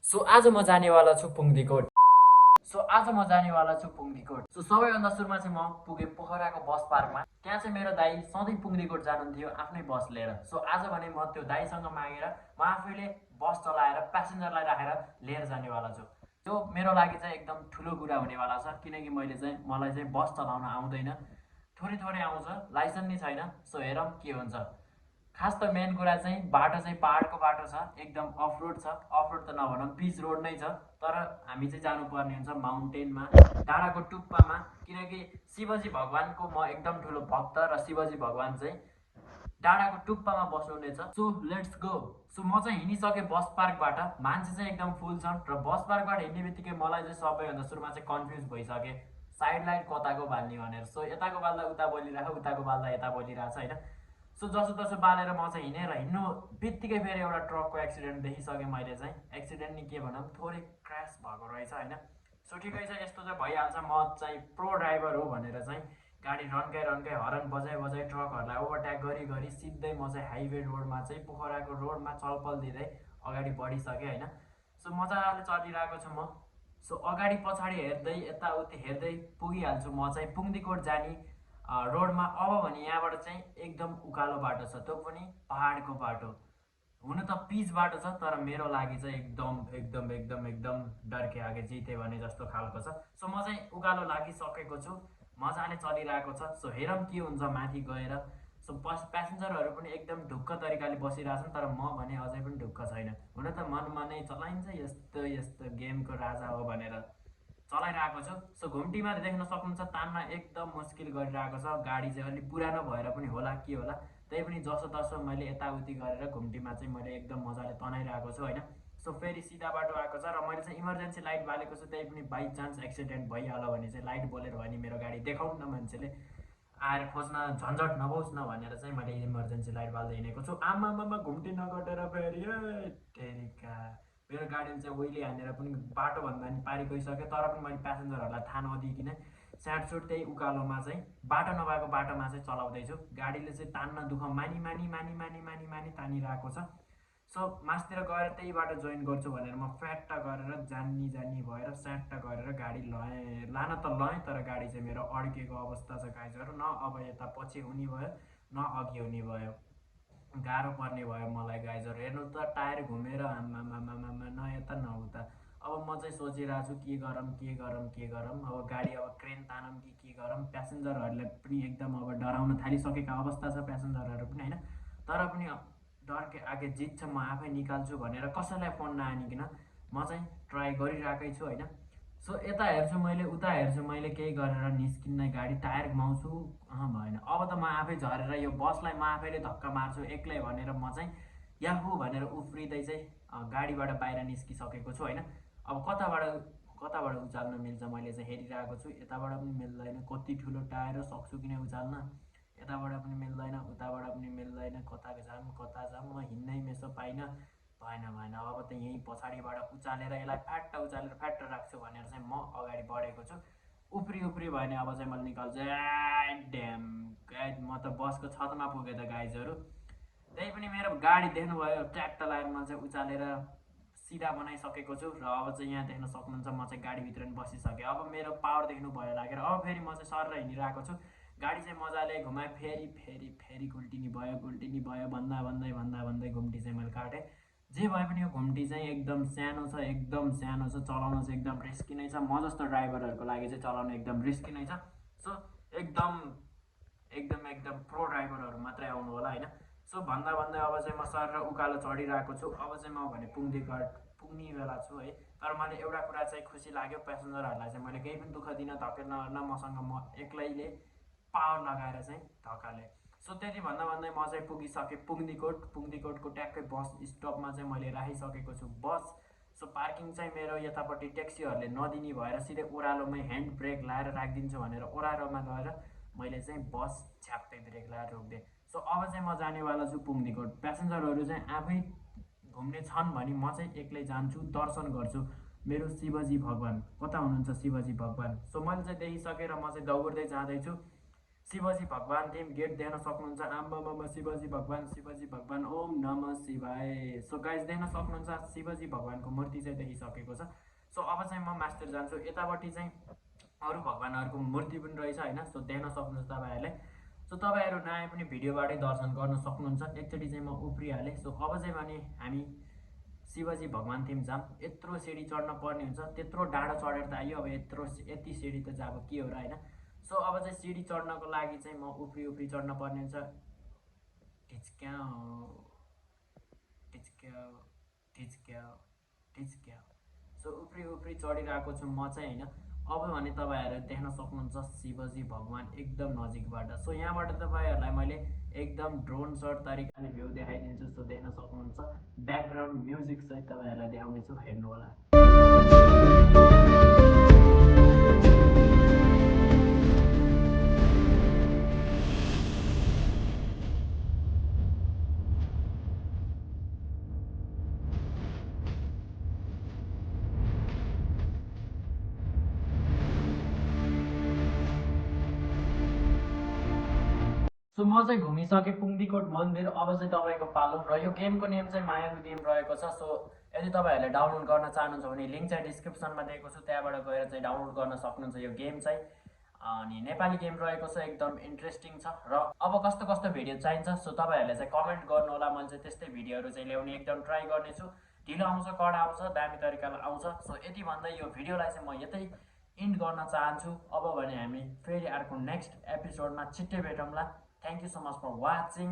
So आज म जानेवाला छु पुङ्दीकोट। सो सबैभन्दा सुरुमा चाहिँ म पुगेँ पोखराको बस पार्कमा। त्यहाँ चाहिँ मेरो दाइ सधैँ पुङ्दीकोट जानुहुन्थ्यो आफ्नै बस लिएर। सो आज भने म त्यो दाइसँग मागेर म आफैले बस चलाएर प्यासेन्जरलाई राखेर लिएर जानेवाला छु। त्यो मेरो लागि चाहिँ एकदम ठुलो कुरा हुनेवाला छ, किनकि मलाई चाहिँ बस चलाउन आउँदैन, थोरै थोरै आउँछ, लाइसेन्स नै छैन। सो हेरौँ के हुन्छ। खास त मेन कुरा चाहिँ बाटो चाहिँ पाहाडको बाटो छ, एकदम अफरोड छ। अफरोड त नभनौँ, पिच रोड नै छ। तर हामी चाहिँ जानुपर्ने हुन्छ माउन्टेनमा, डाँडाको टुप्पामा, किनकि शिवजी भगवानको म एकदम ठुलो भक्त र शिवजी भगवान चाहिँ डाँडाको टुप्पामा बस्नुहुनेछ। So let's go. सो म चाहिँ हिँडिसकेँ बस पार्कबाट। मान्छे चाहिँ एकदम फुल छन् र बस पार्कबाट हिँड्ने बित्तिकै मलाई चाहिँ सबैभन्दा सुरुमा चाहिँ कन्फ्युज भइसकेँ साइड लाइट कताको बाल्ने भनेर। सो यताको बाल्दा उता बोलिरहेको, उताको बाल्दा यता बोलिरहेछ होइन। सो जसो तसो बालेर म चाहिँ हिँडेर हिँड्नु बित्तिकै फेरि एउटा ट्रकको एक्सिडेन्ट देखिसकेँ मैले चाहिँ। एक्सिडेन्ट नि के भनौँ, थोरै क्रास भएको रहेछ होइन। सो ठिकै छ, यस्तो चाहिँ भइहाल्छ। म चाहिँ प्रो ड्राइभर हो भनेर चाहिँ गाडी रन्काइ रन्काइ हरन बजाइ बजाइ ट्रकहरूलाई ओभरट्याक गरी गरी सिधै म चाहिँ हाइवे रोडमा चाहिँ पोखराको रोडमा चलपल दिँदै अगाडि बढिसकेँ होइन। सो मजाले चलिरहेको छु म। सो अगाडि पछाडि हेर्दै यताउति हेर्दै पुगिहाल्छु म चाहिँ पुङ्दीकोट जाने रोडमा। अब भने यहाँबाट चाहिँ एकदम उकालो बाटो छ, त्यो पनि पहाडको बाटो। हुन त पिच बाटो छ, तर मेरो लागि चाहिँ एकदम एकदम एकदम एकदम डर के आगे जिते भने जस्तो खालको छ। सो म चाहिँ उकालो लागिसकेको छु, मजाले चलिरहेको छ। सो हेरौँ के हुन्छ माथि गएर। सो प्यासेन्जरहरू पनि एकदम ढुक्क तरिकाले बसिरहेछन्, तर म भने अझै पनि ढुक्क छैन। हुन त मनमा नै चलाइन्छ यस्तो यस्तो गेमको राजा हो भनेर चलाइरहेको छु। सो घुम्टीमा देख्न सक्नुहुन्छ तान्न एकदम मुस्किल गरिरहेको छ। गाडी चाहिँ अलिक पुरानो भएर पनि होला के होला, त्यही पनि जसो तसो मैले यताउति गरेर घुम्टीमा चाहिँ मैले एकदम मजाले तनाइरहेको छु होइन। सो फेरि सिधा बाटो आएको छ र मैले चाहिँ इमर्जेन्सी लाइट बालेको छु, त्यही पनि बाई चान्स एक्सिडेन्ट भइहाल्यो भने चाहिँ लाइट बोलेर भने मेरो गाडी देखाउँ न मान्छेले आएर खोज्न झन्झट नहोस् न भनेर चाहिँ मैले इमर्जेन्सी लाइट बाल्दै हिँडेको छु। आमामा घुम्टी नगटेर फेरि तेरिका मेरो गाडीले चाहिँ ओइली हानेर पनि बाटोभन्दा नि पारि गइसक्यो। तर पनि मैले प्यासेन्जरहरूलाई थाहा नदिइकन स्याटसुट त्यही उकालोमा चाहिँ बाटो नभएको बाटोमा चाहिँ चलाउँदैछु। गाडीले चाहिँ तान्न दुःख मानी मानी मानी मानी मानी मानी तानिरहेको छ। सो मासतिर गएर त्यही बाटो जोइन गर्छु भनेर म फ्याट्ट गरेर जानी जानी भएर स्याट्ट गरेर गाडी लान त लएँ, तर गाडी चाहिँ मेरो अड्केको अवस्था छ गाइजहरू। न अब यता पछि हुने भयो न अघि हुने भयो, गाह्रो पर्ने भयो मलाई गाइजहरू। हेर्नु त टायर घुमेर आमामामा न यता न उता। अब म चाहिँ सोचिरहेको छु के गरौँ के गरौँ के गरौँ। अब गाडी अब क्रेन तानौँ कि के गरौँ। प्यासेन्जरहरूले पनि एकदम अब डराउन थालिसकेका अवस्था छ प्यासेन्जरहरू पनि होइन। तर पनि डर के आगे जित्छ, म आफै निकाल्छु भनेर कसैलाई फोन नआनिकन म चाहिँ ट्राई गरिरहेकै छु होइन। सो यता हेर्छु मैले उता हेर्छु मैले, केही गरेर निस्किन्न, गाडी टायर घुमाउँछु भएन। अब त म आफै झरेर यो बसलाई म आफैले धक्का मार्छु एक्लै भनेर म चाहिँ याहु भनेर उफ्रिँदै चाहिँ गाडीबाट बाहिर निस्किसकेको छु होइन। अब कताबाट कताबाट उचाल्न मिल्छ मैले चाहिँ हेरिरहेको छु। यताबाट पनि मिल्दैन, कति ठुलो टायर हो, सक्छु किन उचाल्न। यताबाट पनि मिल्दैन, उताबाट पनि मिल्दैन, कता जाम म हिँड्नै मेसो पाइनँ। भएन भएन, अब त यहीँ पछाडिबाट उचालेर यसलाई फ्याट्ट उचालेर फ्याट्ट राख्छु भनेर चाहिँ म अगाडि बढेको छु। उफ्री उफ्री भयो भने अब चाहिँ मैले निकाल्छु। ड्याम गाइज, म त बसको छतमा पुगेँ त गाइजहरू। त्यही पनि मेरो गाडी देख्नुभयो, ट्याक्ट लाएर म चाहिँ उचालेर सिधा बनाइसकेको छु। र अब चाहिँ यहाँ देख्न सक्नुहुन्छ म चाहिँ गाडीभित्र पनि बसिसकेँ। अब मेरो पावर देख्नु भयो लागेर अब फेरि म चाहिँ सर हिँडिरहेको छु। गाडी चाहिँ मजाले घुमाएँ, फेरि फेरि फेरि गुल्टिनी भयो भन्दा भन्दै घुम्टी चाहिँ मैले काटेँ। जे भए पनि यो घुम्टी चाहिँ एकदम सानो छ, एकदम सानो छ, चलाउन चाहिँ एकदम रिस्की नै छ। म जस्तो ड्राइभरहरूको लागि चाहिँ चलाउन एकदम रिस्की नै छ। सो एकदम एकदम एकदम प्रो ड्राइभरहरू मात्रै आउनु होला होइन। सो भन्दा भन्दै अब चाहिँ म सर उकालो चढिरहेको छु। अब चाहिँ म भने पुग्ने बेला छु है। तर मैले एउटा कुरा चाहिँ खुसी लाग्यो, प्यासेन्जरहरूलाई चाहिँ मैले केही पनि दुःख दिन धकेल नगर्न मसँग म एक्लैले पावर लगाएर चाहिँ धकालेँ। सो त्यति भन्दा भन्दै म चाहिँ पुगिसकेँ पुङ्दीकोटको ट्याक्कै बस स्टपमा चाहिँ मैले राखिसकेको छु बस। सो पार्किङ चाहिँ मेरो यतापट्टि ट्याक्सीहरूले नदिने भएर सिधै ओह्रालोमै ह्यान्ड ब्रेक लाएर राखिदिन्छु भनेर ओह्रालोमा गएर मैले चाहिँ बस छ्याप्पै ब्रेक लाएर रोकिदिएँ। सो अब चाहिँ म जानेवाला छु पुङ्दीकोट। प्यासेन्जरहरू चाहिँ आफै घुम्ने छन् भने म चाहिँ एक्लै जान्छु, दर्शन गर्छु मेरो शिवजी भगवान। कता हुनुहुन्छ शिवजी भगवान? सो मैले चाहिँ देखिसकेर म चाहिँ दौड्दै जाँदैछु। शिवजी भगवान थिम गेट देख्न सक्नुहुन्छ। आम्बामा शिवजी भगवान ओम नमः शिवाय। सो गाइज देख्न सक्नुहुन्छ शिवजी भगवानको मूर्ति चाहिँ देखिसकेको छ। सो अब चाहिँ म मास्टर जान्छु। यतापट्टि चाहिँ अरू भगवानहरूको मूर्ति पनि रहेछ होइन। सो देख्न सक्नुहुन्छ तपाईँहरूले। सो तपाईँहरू नआए पनि भिडियोबाटै दर्शन गर्न सक्नुहुन्छ। एकचोटि चाहिँ म उफ्रिहालेँ। सो अब चाहिँ भने हामी शिवजी भगवान थिम जाम। यत्रो सिडी चढ्न पर्ने हुन्छ, त्यत्रो डाँडो चढेर त आइयो। अब यति सिडी त चाहिँ अब के हो र होइन। सो अब चाहिँ सिडी चढ्नको लागि चाहिँ म उफ्री चढ्न पर्ने हुन्छ। ढिच्क्याउ। सो उफ्री चढिरहेको छु म चाहिँ होइन। अब भने तपाईँहरू देख्न सक्नुहुन्छ शिवजी भगवान एकदम नजिकबाट। सो यहाँबाट तपाईँहरूलाई मैले एकदम ड्रोन सर्ट तरिकाले भ्यू देखाइदिन्छु। सो देख्न सक्नुहुन्छ ब्याकग्राउन्ड म्युजिक सहित तपाईँहरूलाई देखाउनेछु, हेर्नु होला। सो म चाहिँ घुमिसकेँ पुङ्दीकोट मन्दिर। अब चाहिँ तपाईँको पालो र यो गेमको नेम चाहिँ मायाको गेम रहेको छ। सो यदि तपाईँहरूले डाउनलोड गर्न चाहनुहुन्छ भने लिङ्क चाहिँ डिस्क्रिप्सनमा दिएको छु, त्यहाँबाट गएर चाहिँ डाउनलोड गर्न सक्नुहुन्छ यो गेम चाहिँ। अनि नेपाली गेम रहेको छ, एकदम इन्ट्रेस्टिङ छ। र अब कस्तो कस्तो भिडियो चाहिन्छ सो तपाईँहरूले चाहिँ कमेन्ट गर्नु होला। मैले चाहिँ त्यस्तै भिडियोहरू चाहिँ ल्याउने एकदम ट्राई गर्नेछु। ढिलो आउँछ, कडा आउँछ, दामी तरिकाले आउँछ। सो यति भन्दै यो भिडियोलाई चाहिँ म यतै इन्ड गर्न चाहन्छु। अब भने हामी फेरि अर्को नेक्स्ट एपिसोडमा छिट्टै भेटौँला। Thank you so much for watching.